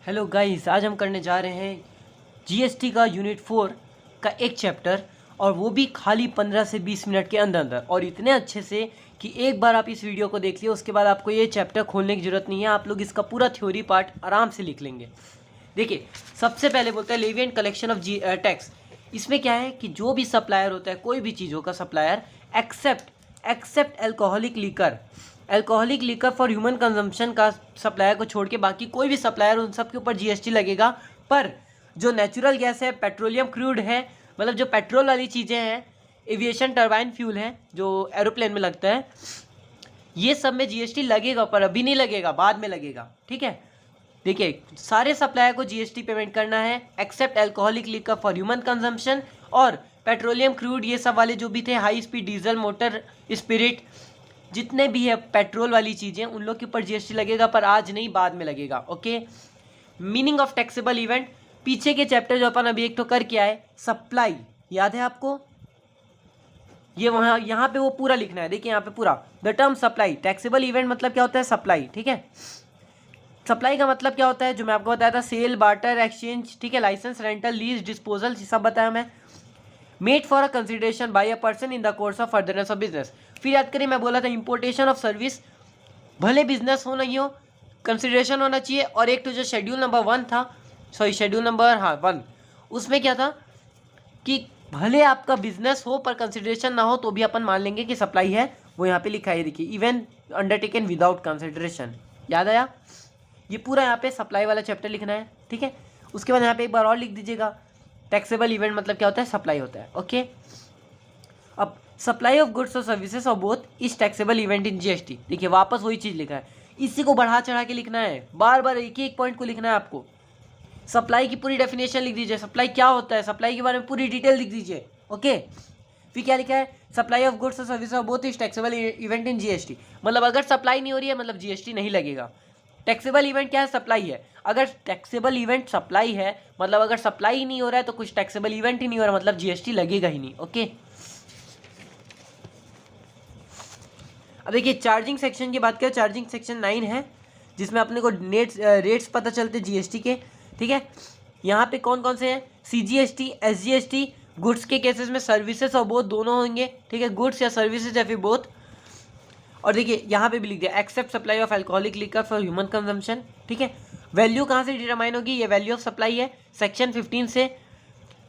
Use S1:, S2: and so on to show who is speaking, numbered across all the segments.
S1: Hello guys, आज हम करने जा रहे हैं जीएसटी का यूनिट 4 का एक चैप्टर, और वो भी खाली 15 से 20 मिनट के अंदर अंदर, और इतने अच्छे से कि एक बार आप इस वीडियो को देख लियो, उसके बाद आपको ये चैप्टर खोलने की ज़रूरत नहीं है। आप लोग इसका पूरा थ्योरी पार्ट आराम से लिख लेंगे। देखिए, सबसे पहले बोलते हैं levy and collection of tax. इसमें क्या है कि जो भी सप्लायर होता है, कोई भी चीज़ों का supplier, except alcoholic liquor for human consumption का सप्लायर को छोड़ के बाकी कोई भी सप्लायर, उन सब के ऊपर जीएसटी लगेगा। पर जो नेचुरल गैस है, पेट्रोलियम क्रूड है, मतलब जो पेट्रोल वाली चीज़ें हैं, एविएशन टर्बाइन फ्यूल है जो एरोप्लेन में लगता है, ये सब में जीएसटी लगेगा, पर अभी नहीं लगेगा, बाद में लगेगा। ठीक है, देखिए, सारे सप्लायर को जीएसटी पेमेंट करना है except alcoholic liquor for human consumption और पेट्रोलियम क्रूड, ये सब वाले जो भी थे, high speed diesel motor spirit, जितने भी है पेट्रोल वाली चीज़ें, उन लोग के ऊपर जीएसटी लगेगा, पर आज नहीं, बाद में लगेगा। Okay, meaning of taxable event, पीछे के चैप्टर जो अपन अभी एक तो कर क्या है, सप्लाई, याद है आपको? ये वहाँ यहाँ पे वो पूरा लिखना है। देखिए यहाँ पे पूरा the term supply, taxable event मतलब क्या होता है, सप्लाई। ठीक है, सप्लाई का मतलब क्या होता है, जो मैं आपको बताया था, सेल, बार्टर, एक्सचेंज, ठीक है, लाइसेंस, रेंटल, लीज, डिस्पोजल, सब बताया मैं। Made for a consideration by a person in the course of furtherance of business. फिर याद करिए, मैं बोला था इंपोर्टेशन ऑफ सर्विस, भले बिजनेस हो नहीं हो, कंसिडरेशन होना चाहिए। और एक तो जो शेड्यूल नंबर 1 था, शेड्यूल नंबर 1, उसमें क्या था कि भले आपका बिजनेस हो पर कंसिडरेशन ना हो तो भी अपन मान लेंगे कि सप्लाई है। वो यहाँ पे लिखा है, देखिए, इवन अंडरटेकन विदाउट कंसिडरेशन। याद आया? ये पूरा यहाँ पे सप्लाई वाला चैप्टर लिखना है। ठीक है, उसके बाद यहाँ पे एक बार और लिख दीजिएगा, टैक्सेबल इवेंट मतलब क्या होता है, सप्लाई होता है। ओके, अब सप्लाई ऑफ गुड्स और services of both is taxable event in GST. देखिए, वापस वही चीज़ लिखा है, इसी को बढ़ा चढ़ा के लिखना है, बार बार एक ही एक पॉइंट को लिखना है आपको। सप्लाई की पूरी डेफिनेशन लिख दीजिए, सप्लाई क्या होता है, सप्लाई के बारे में पूरी डिटेल लिख दीजिए। ओके, फिर क्या लिखा है, सप्लाई ऑफ गुड्स और services of both is taxable event in GST. मतलब अगर सप्लाई नहीं हो रही है, मतलब जीएसटी नहीं लगेगा। टैक्सेबल इवेंट क्या है, सप्लाई है। अगर टैक्सेबल इवेंट सप्लाई है, मतलब अगर सप्लाई ही नहीं हो रहा है तो कुछ टैक्सेबल इवेंट ही नहीं हो रहा, मतलब जीएसटी लगेगा ही नहीं। ओके, अब देखिए, चार्जिंग सेक्शन की बात करें, चार्जिंग सेक्शन 9 है, जिसमें अपने को रेट्स पता चलते जीएसटी के। ठीक है, यहाँ पे कौन कौन से हैं, सीजीएसटी, एसजीएसटी, गुड्स के केसेस में सर्विसेज और बोथ दोनों होंगे। ठीक है, गुड्स या सर्विसेज या फिर बोथ। और देखिए यहाँ पे भी लिख दिया, except supply of alcoholic liquor for human consumption. ठीक है, वैल्यू कहाँ से डिटरमाइन होगी, ये वैल्यू ऑफ सप्लाई है सेक्शन 15 से।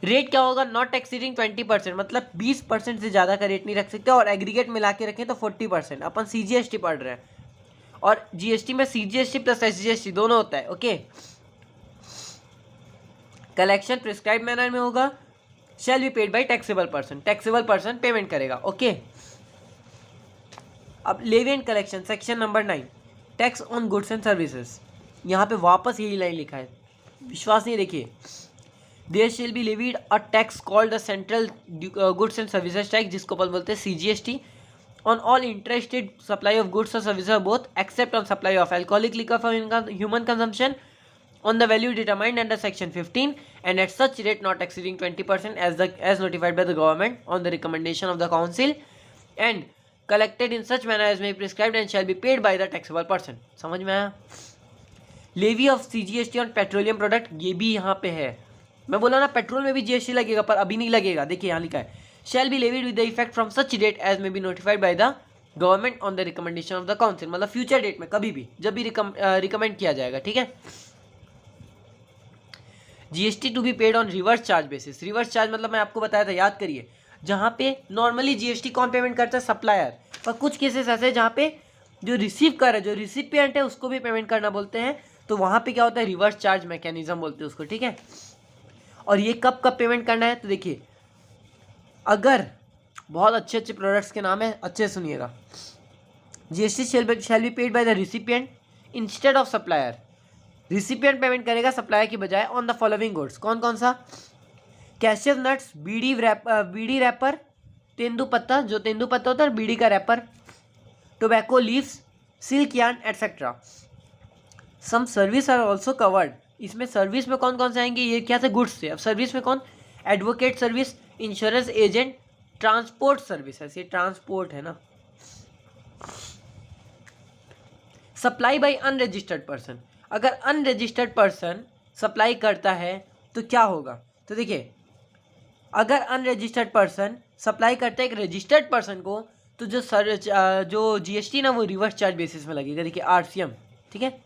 S1: रेट क्या होगा, नॉट एक्सीडिंग 20%, मतलब 20% से ज़्यादा का रेट नहीं रख सकते, और एग्रीगेट मिला के रखें तो 40%। अपन सीजीएसटी पढ़ रहे हैं, और जीएसटी में सीजीएसटी प्लस एसजीएसटी दोनों होता है। ओके, कलेक्शन प्रिस्क्राइब मैनर में होगा, shall be paid by taxable person payment करेगा। ओके, अब levy and collection section number 9, tax on goods and services. यहाँ पे वापस यही लाइन लिखा है, विश्वास नहीं, देखिए, there shall be levied a tax called the central goods and services tax, जिसको अपन बोलते हैं CGST, on all intrastate supply of goods और services both except on supply of alcoholic liquor for human consumption on the value determined under section 15 and at such rate not exceeding 20% as notified by the government on the recommendation of the council and collected in such manner as may be prescribed and shall be paid by the taxable person। समझ में आया? Levy of CGST on petroleum product, ये भी यहाँ पे है। मैं बोला ना, पेट्रोल में भी जीएसटी लगेगा, पर अभी नहीं लगेगा। देखिए यहाँ लिखा है, shall be levied with the effect from such date as may be notified by the government on the recommendation of the council, मतलब फ्यूचर डेट में, कभी भी, जब भी रिकमेंड किया जाएगा। ठीक है, GST to be paid on reverse charge basis. Reverse charge मतलब मैं आपको बताया था, याद करिए, जहाँ पे नॉर्मली जीएसटी कौन पेमेंट करता है, सप्लायर, पर कुछ केसेस ऐसे हैं जहाँ पे जो रिसीव कर रहा है, जो रिसिपिएंट है, उसको भी पेमेंट करना बोलते हैं, तो वहाँ पे क्या होता है, रिवर्स चार्ज मैकेनिज्म बोलते हैं उसको। ठीक है, और ये कब कब पेमेंट करना है, तो देखिए, अगर बहुत अच्छे अच्छे प्रोडक्ट्स के नाम है, अच्छे सुनिएगा, GST shall be paid by the recipient instead of supplier. Recipient payment करेगा सप्लायर की बजाय ऑन द फॉलोइंग गुड्स। कौन कौन सा, कैशियर नट्स, बीड़ी रैपर, तेंदुपत्ता, जो तेंदुपत्ता होता है बीड़ी का wrapper, tobacco leaves, silk yarn etcetera. Some service are also covered. इसमें सर्विस में कौन कौन से आएंगे, ये क्या थे, गुड्स से। अब सर्विस में कौन, advocate service, insurance agent, transport services, ये ट्रांसपोर्ट है ना, सप्लाई बाय अनरजिस्टर्ड पर्सन। अगर अनरजिस्टर्ड पर्सन सप्लाई करता है तो क्या होगा। तो देखिए, अगर अनरजिस्टर्ड पर्सन सप्लाई करता है एक रजिस्टर्ड पर्सन को, तो जो जीएसटी ना वो रिवर्स चार्ज बेसिस में लगेगा। देखिए आरसीएम, ठीक है।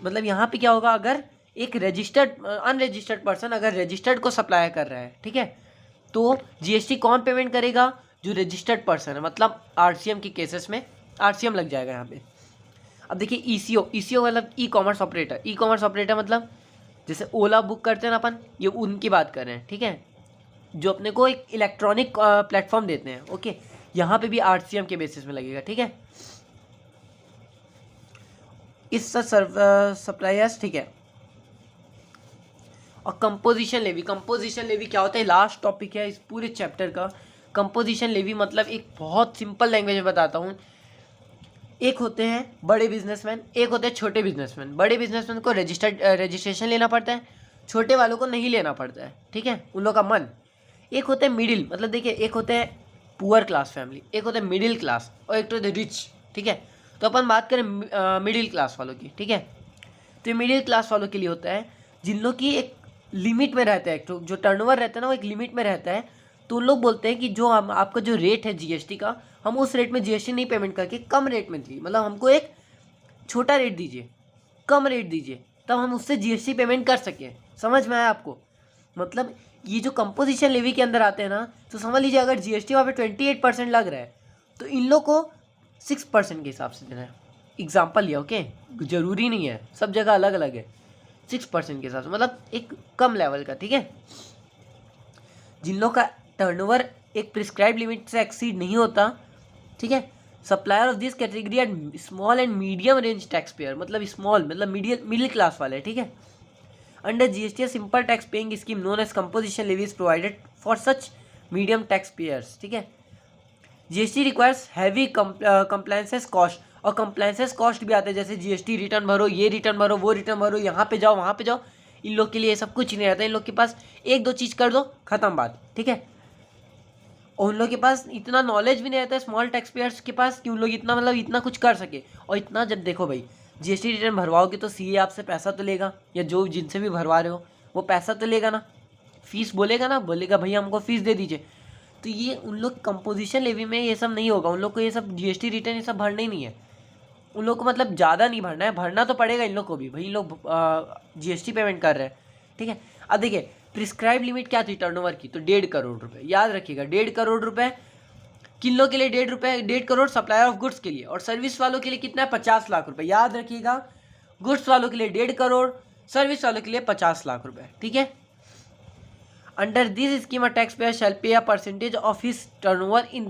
S1: मतलब यहाँ पे क्या होगा, अगर एक अनरजिस्टर्ड पर्सन अगर रजिस्टर्ड को सप्लाई कर रहा है, ठीक है, तो जीएसटी कौन पेमेंट करेगा, जो रजिस्टर्ड पर्सन है। मतलब आरसीएम के केसेस में आरसीएम लग जाएगा यहाँ पे। अब देखिए ईसीओ मतलब ई कॉमर्स ऑपरेटर मतलब जैसे ओला बुक करते हैं ना अपन, ये उनकी बात कर रहे हैं, ठीक है, जो अपने को एक इलेक्ट्रॉनिक प्लेटफॉर्म देते हैं। ओके, यहाँ पे भी आरसीएम के बेसिस में लगेगा, ठीक है। इस सप्लायर्स, ठीक है। और कंपोजिशन लेवी क्या होता है, लास्ट टॉपिक है इस पूरे चैप्टर का। कंपोजिशन लेवी मतलब एक बहुत सिंपल लैंग्वेज में बताता हूँ। एक होते हैं बड़े बिजनेसमैन, एक होते हैं छोटे बिजनेसमैन। बड़े बिजनेसमैन को रजिस्ट्रेशन लेना पड़ता है, छोटे वालों को नहीं लेना पड़ता है, ठीक है, उन लोगों का मन। एक होते हैं मिडिल, मतलब देखिए एक होते हैं पुअर क्लास फैमिली, एक होते हैं मिडिल क्लास, और एक तो होते हैं रिच, ठीक है। तो अपन बात करें मिडिल क्लास वालों की, ठीक है। तो ये मिडिल क्लास वालों के लिए होता है जिन लोग की एक लिमिट में रहता है, तो जो टर्नओवर रहता है ना वो एक लिमिट में रहता है। तो उन लोग बोलते हैं कि जो हम आपका जो रेट है जीएसटी का, हम उस रेट में जीएसटी नहीं पेमेंट करके कम रेट में दीजिए, मतलब हमको एक छोटा रेट दीजिए, कम रेट दीजिए, तब हम उससे जीएसटी पेमेंट कर सकें। समझ में आया आपको। मतलब ये जो कंपोजिशन लेवी के अंदर आते हैं ना, तो समझ लीजिए अगर जीएसटी वहाँ पे 28% लग रहा है, तो इन लोग को 6% के हिसाब से देना है। एग्जाम्पल लिया, ओके, जरूरी नहीं है, सब जगह अलग अलग है। 6% के हिसाब से, मतलब एक कम लेवल का, ठीक है। जिन लोग का टर्नओवर एक प्रिस्क्राइब लिमिट से एक्सीड नहीं होता, ठीक है। Supplier of this category are small and medium range tax payer, मतलब स्मॉल मतलब मिडिल क्लास वाले, ठीक है। Under GST simple tax paying scheme known as composition levy is provided for such medium tax payers, ठीक है। GST requires heavy compliances cost, और compliances cost भी आते हैं, जैसे जीएसटी रिटर्न भरो, ये रिटर्न भरो, वो रिटर्न भरो, यहाँ पे जाओ वहाँ पे जाओ। इन लोग के लिए सब कुछ नहीं रहता, इन लोग के पास एक दो चीज़ कर दो, खत्म बात, ठीक है। और उन लोग के पास इतना नॉलेज भी नहीं रहता है स्मॉल टैक्स पेयर्स के पास कि उन लोग इतना मतलब इतना कुछ कर सके। और इतना जब देखो भाई, जीएसटी रिटर्न भरवाओगे तो सीए आपसे पैसा तो लेगा, या जो जिनसे भी भरवा रहे हो वो पैसा तो लेगा ना, फीस बोलेगा भैया हमको फीस दे दीजिए। तो ये उन लोग कंपोजिशन लेवी में ये सब नहीं होगा, उन लोग को ये सब जीएसटी रिटर्न ये सब भरना ही नहीं है। उन लोग को मतलब ज़्यादा नहीं भरना है, भरना तो पड़ेगा इन लोग को भी, भाई इन लोग जीएसटी पेमेंट कर रहे हैं, ठीक है। अब देखिए प्रिस्क्राइब लिमिट क्या थी टर्नओवर की, तो 1.5 करोड़ रुपए, याद रखिएगा 1.5 करोड़ रुपए। किन लोग के लिए 1.5 करोड़, सप्लायर ऑफ गुड्स के लिए, और सर्विस वालों के लिए कितना है, 50 लाख रुपए, याद रखिएगा। गुड्स वालों के लिए 1.5 करोड़, सर्विस वालों के लिए 50 लाख रुपए, ठीक है। Under this scheme a tax payer shall pay a percentage of his turnover in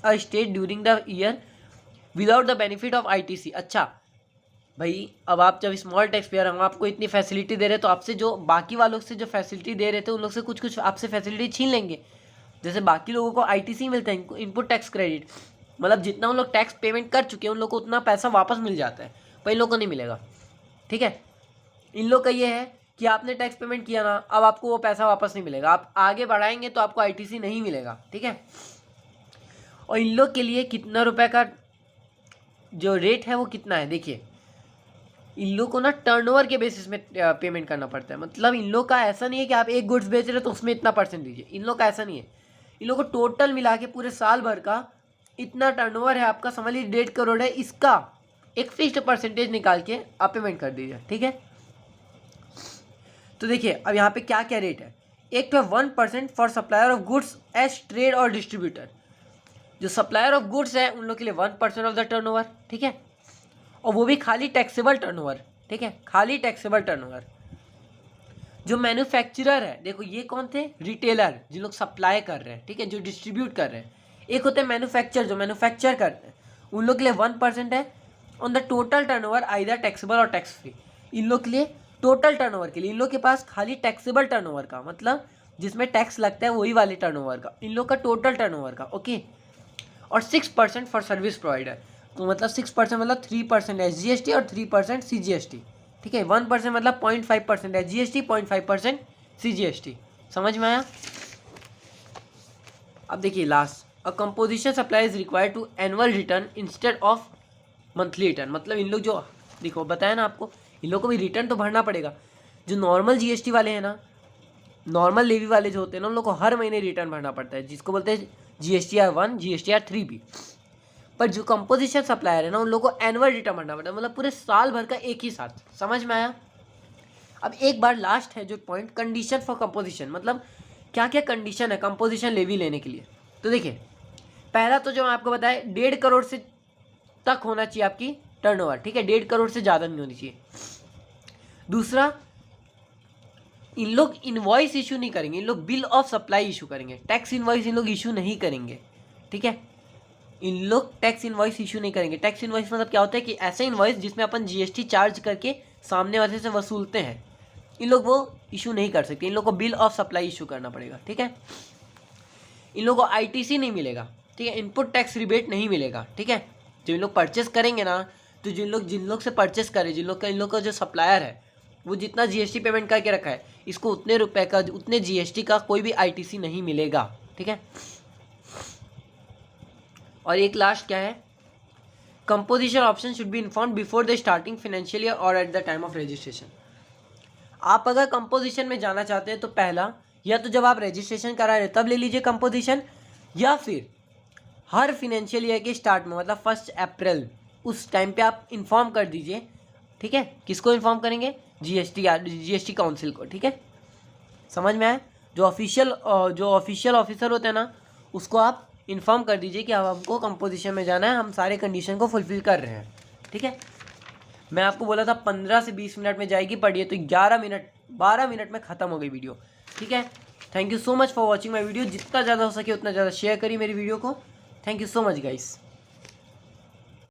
S1: a state during the year without the benefit of ITC. अच्छा भाई, अब आप जब स्मॉल टैक्स पेयर हम आपको इतनी फैसिलिटी दे रहे हैं, तो आपसे जो बाकी वालों से जो फैसिलिटी दे रहे थे उन लोग से कुछ कुछ आपसे फैसिलिटी छीन लेंगे। जैसे बाकी लोगों को आईटीसी मिलता है, इनपुट टैक्स क्रेडिट, मतलब जितना उन लोग टैक्स पेमेंट कर चुके हैं उन लोग को उतना पैसा वापस मिल जाता है, पर इन लोग को नहीं मिलेगा, ठीक है। इन लोग का ये है कि आपने टैक्स पेमेंट किया ना, अब आपको वो पैसा वापस नहीं मिलेगा, आप आगे बढ़ाएंगे तो आपको आईटीसी नहीं मिलेगा, ठीक है। और इन लोग के लिए कितना रुपए का जो रेट है वो कितना है, देखिए इन लोग को ना टर्नओवर के बेसिस में पेमेंट करना पड़ता है। मतलब इन लोग का ऐसा नहीं है कि आप एक गुड्स बेच रहे हो तो उसमें इतना परसेंट दीजिए, इन लोग का ऐसा नहीं है। इन लोग को टोटल मिला के पूरे साल भर का इतना टर्नओवर है आपका, समझ लीजिए 1.5 करोड़ है, इसका एक फिक्स्ड परसेंटेज निकाल के आप पेमेंट कर दीजिए, ठीक है। तो देखिए अब यहाँ पे क्या क्या रेट है। एक तो है 1% for supplier of goods as trade और डिस्ट्रीब्यूटर। जो सप्लायर ऑफ गुड्स है उन लोग के लिए 1% ऑफ द टर्नओवर, ठीक है। और वो भी खाली टैक्सेबल टर्नओवर, ठीक है, खाली टैक्सेबल टर्नओवर। जो मैन्युफैक्चरर है, देखो ये कौन थे, रिटेलर जिन लोग सप्लाई कर रहे हैं, ठीक है, जो डिस्ट्रीब्यूट कर रहे हैं। एक होते हैं मैन्युफैक्चर, जो मैन्युफैक्चर करते हैं, उन लोग के लिए 1% है on the total turnover, either taxable और टैक्स फ्री। इन लोग के लिए टोटल टर्नओवर के लिए इन लोग के पास खाली टैक्सेबल टर्नओवर का, मतलब जिसमें टैक्स लगता है वही वाले टर्नओवर का, इन लोग का टोटल टर्नओवर का, ओके। और 6% फॉर सर्विस प्रोवाइडर, तो मतलब 6% मतलब 3% एसजीएसटी और 3% सीजीएसटी, ठीक है। 1% मतलब 0.5% एसजीएसटी, 0.5% सीजीएसटी। समझ में आया। अब देखिए last, a composition supply is required to annual return instead of monthly return. मतलब इन लोग जो देखो बताया ना आपको, इन लोगों को भी रिटर्न तो भरना पड़ेगा। जो नॉर्मल जीएसटी वाले हैं ना, नॉर्मल लेवी वाले जो होते हैं ना, उन लोगों को हर महीने रिटर्न भरना पड़ता है, जिसको बोलते हैं GSTR 1, GSTR 3 भी। पर जो कंपोजिशन सप्लायर है ना, उन लोगों को एनुअल रिटर्न भरना पड़ता है, मतलब पूरे साल भर का एक ही साथ। समझ में आया? अब एक बार लास्ट है जो पॉइंट, कंडीशन फॉर कंपोजिशन, मतलब क्या क्या कंडीशन है कंपोजिशन लेवी लेने के लिए। तो देखिए, पहला तो जो मैं आपको बताया 1.5 करोड़ से तक होना चाहिए आपकी टर्नओवर, ठीक है, 1.5 करोड़ से ज़्यादा नहीं होनी चाहिए। दूसरा, इन लोग इनवॉइस इशू नहीं करेंगे, इन लोग बिल ऑफ सप्लाई इशू करेंगे, टैक्स इनवॉइस इन लोग इशू नहीं करेंगे, ठीक है। इन लोग टैक्स इनवॉइस इशू नहीं करेंगे। टैक्स इनवॉइस मतलब क्या होता है कि ऐसे इनवॉइस जिसमें अपन GST चार्ज करके सामने वाले से वसूलते हैं, इन लोग वो इशू नहीं कर सकते। इन लोग को बिल ऑफ सप्लाई इशू करना पड़ेगा, ठीक है। इन लोगों को ITC नहीं मिलेगा, ठीक है, इनपुट टैक्स रिबेट नहीं मिलेगा, ठीक है। जब इन लोग परचेस करेंगे ना, तो जिन लोग से परचेस करें, इन लोग का जो सप्लायर है वो जितना GST पेमेंट करके रखा है, इसको उतने रुपए का, उतने GST का कोई भी ITC नहीं मिलेगा, ठीक है। और एक लास्ट क्या है, composition option should be inform before the starting financial year और at the time of registration. आप अगर कंपोजिशन में जाना चाहते हैं तो पहला, या तो जब आप रजिस्ट्रेशन करा रहे तब ले लीजिए कंपोजिशन, या फिर हर फाइनेंशियल ईयर के स्टार्ट में, मतलब 1 अप्रैल, उस टाइम पे आप इन्फॉर्म कर दीजिए, ठीक है। किसको इन्फॉर्म करेंगे? GST काउंसिल को, ठीक है। समझ में आया? जो ऑफिशियल ऑफिसर होते हैं ना, उसको आप इन्फॉर्म कर दीजिए कि अब हमको कंपोजिशन में जाना है, हम सारे कंडीशन को फुलफिल कर रहे हैं, ठीक है। मैं आपको बोला था 15 से 20 मिनट में जाएगी, पढ़िए तो 12 मिनट में ख़त्म हो गई वीडियो, ठीक है। Thank you so much for watching my video. जितना ज़्यादा हो सके उतना ज़्यादा शेयर करिए मेरी वीडियो को। Thank you so much guys.